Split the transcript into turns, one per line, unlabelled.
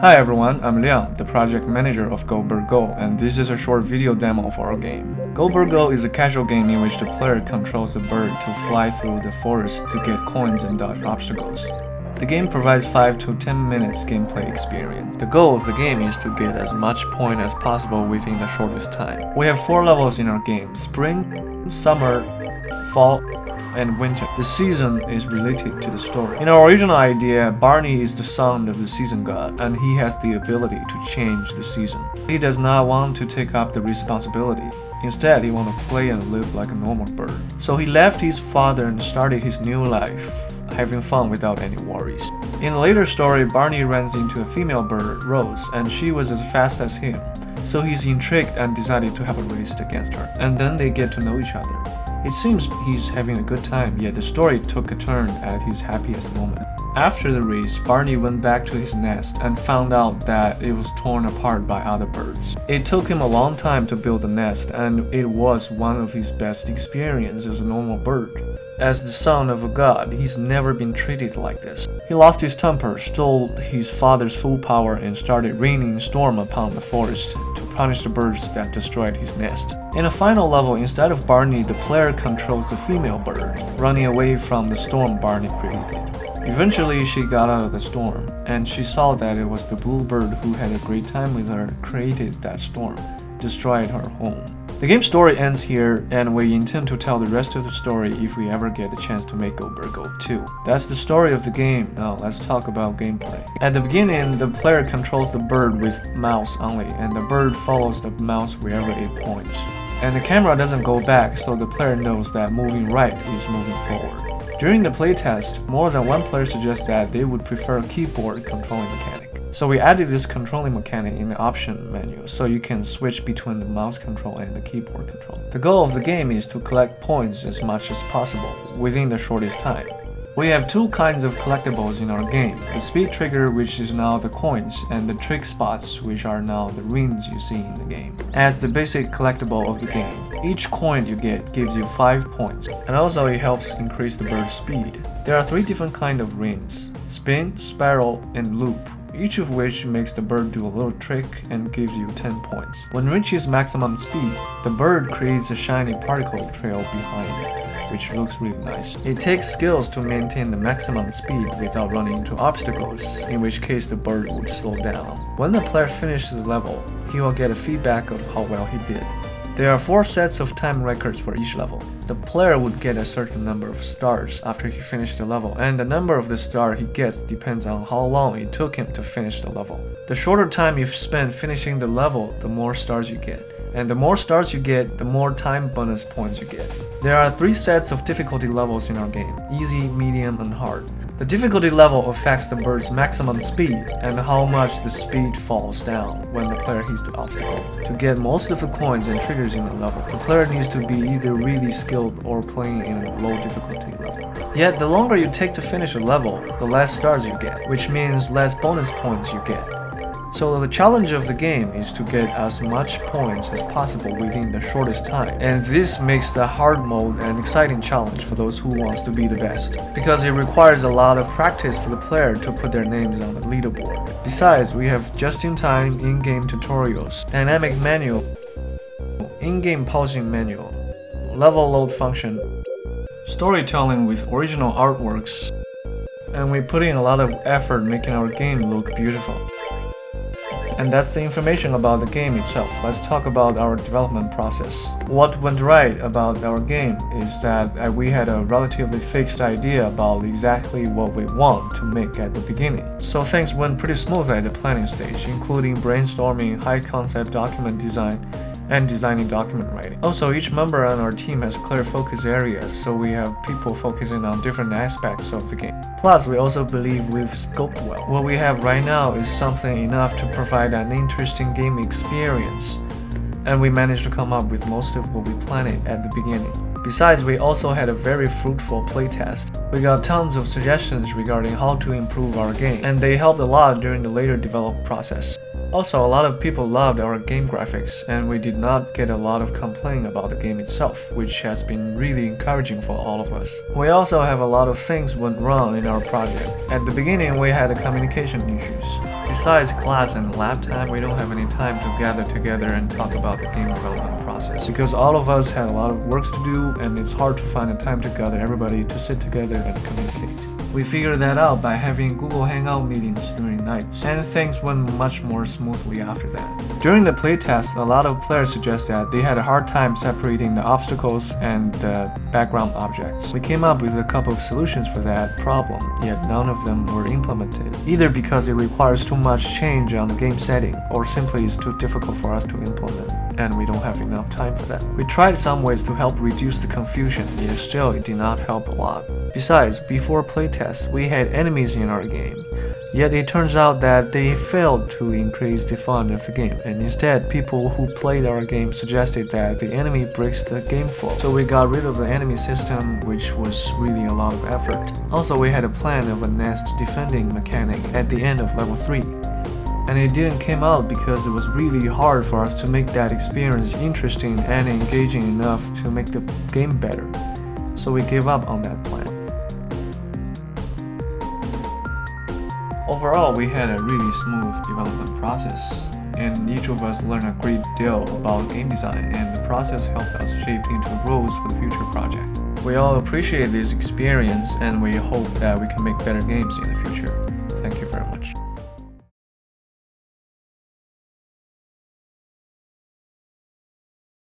Hi everyone, I'm Liang, the project manager of Go Bird Go, and this is a short video demo for our game. Go Bird Go is a casual game in which the player controls the bird to fly through the forest to get coins and dodge obstacles. The game provides 5 to 10 minutes gameplay experience. The goal of the game is to get as much point as possible within the shortest time. We have 4 levels in our game: spring, summer, fall, and winter. The season is related to the story. In our original idea, Barney is the son of the season god, and he has the ability to change the season. He does not want to take up the responsibility. Instead, he wants to play and live like a normal bird. So he left his father and started his new life, having fun without any worries. In a later story, Barney runs into a female bird, Rose, and she was as fast as him. So he's intrigued and decided to have a race against her, and then they get to know each other. It seems he's having a good time, yet the story took a turn at his happiest moment. After the race, Barney went back to his nest and found out that it was torn apart by other birds. It took him a long time to build the nest, and it was one of his best experiences as a normal bird. As the son of a god, he's never been treated like this. He lost his temper, stole his father's full power, and started raining storm upon the forest to punish the birds that destroyed his nest. In a final level, instead of Barney, the player controls the female bird, running away from the storm Barney created. Eventually, she got out of the storm, and she saw that it was the bluebird who had a great time with her created that storm, destroyed her home. The game story ends here, and we intend to tell the rest of the story if we ever get the chance to make Go Bird Go 2. That's the story of the game. Now let's talk about gameplay. At the beginning, the player controls the bird with mouse only, and the bird follows the mouse wherever it points. And the camera doesn't go back, so the player knows that moving right is moving forward. During the playtest, more than one player suggests that they would prefer a keyboard controlling mechanic. So we added this controlling mechanic in the option menu, so you can switch between the mouse control and the keyboard control. The goal of the game is to collect points as much as possible within the shortest time. We have 2 kinds of collectibles in our game: the speed trigger, which is now the coins, and the trick spots, which are now the rings you see in the game. As the basic collectible of the game, each coin you get gives you 5 points, and also it helps increase the bird's speed. There are 3 different kinds of rings: spin, spiral, and loop, each of which makes the bird do a little trick and gives you 10 points. When it reaches maximum speed, the bird creates a shiny particle trail behind it, which looks really nice. It takes skills to maintain the maximum speed without running into obstacles, in which case the bird would slow down. When the player finishes the level, he will get a feedback of how well he did. There are 4 sets of time records for each level. The player would get a certain number of stars after he finished the level, and the number of the star he gets depends on how long it took him to finish the level. The shorter time you spend finishing the level, the more stars you get. And the more stars you get, the more time bonus points you get. There are 3 sets of difficulty levels in our game: easy, medium, and hard. The difficulty level affects the bird's maximum speed and how much the speed falls down when the player hits the obstacle. To get most of the coins and triggers in the level, the player needs to be either really skilled or playing in a low difficulty level. Yet the longer you take to finish a level, the less stars you get, which means less bonus points you get. So the challenge of the game is to get as much points as possible within the shortest time, and this makes the hard mode an exciting challenge for those who wants to be the best, because it requires a lot of practice for the player to put their names on the leaderboard. Besides, we have just-in-time in-game tutorials, dynamic manual, in-game pausing manual, level load function, storytelling with original artworks, and we put in a lot of effort making our game look beautiful. And that's the information about the game itself. Let's talk about our development process. What went right about our game is that we had a relatively fixed idea about exactly what we want to make at the beginning. So things went pretty smooth at the planning stage, including brainstorming, high-concept document design, and designing document writing. Also, each member on our team has clear focus areas, so we have people focusing on different aspects of the game. Plus, we also believe we've scoped well. What we have right now is something enough to provide an interesting game experience, and we managed to come up with most of what we planned at the beginning. Besides, we also had a very fruitful playtest. We got tons of suggestions regarding how to improve our game, and they helped a lot during the later development process. Also, a lot of people loved our game graphics, and we did not get a lot of complaint about the game itself, which has been really encouraging for all of us. We also have a lot of things went wrong in our project. At the beginning, we had communication issues. Besides class and lab time, we don't have any time to gather together and talk about the game development process because all of us had a lot of works to do and it's hard to find the time to gather everybody to sit together and communicate. We figured that out by having Google Hangout meetings during nights, and things went much more smoothly after that. During the playtest, a lot of players suggest that they had a hard time separating the obstacles and the background objects. We came up with a couple of solutions for that problem, yet none of them were implemented, either because it requires too much change on the game setting, or simply it's too difficult for us to implement, and we don't have enough time for that. We tried some ways to help reduce the confusion, yet still it did not help a lot. Besides, before playtest, we had enemies in our game, yet it turns out that they failed to increase the fun of the game, and instead people who played our game suggested that the enemy breaks the game flow. So we got rid of the enemy system, which was really a lot of effort. Also, we had a plan of a nest defending mechanic at the end of level 3. And it didn't come out because it was really hard for us to make that experience interesting and engaging enough to make the game better. So we gave up on that plan. Overall, we had a really smooth development process, and each of us learned a great deal about game design, and the process helped us shape into rules for the future project. We all appreciate this experience, and we hope that we can make better games in the future.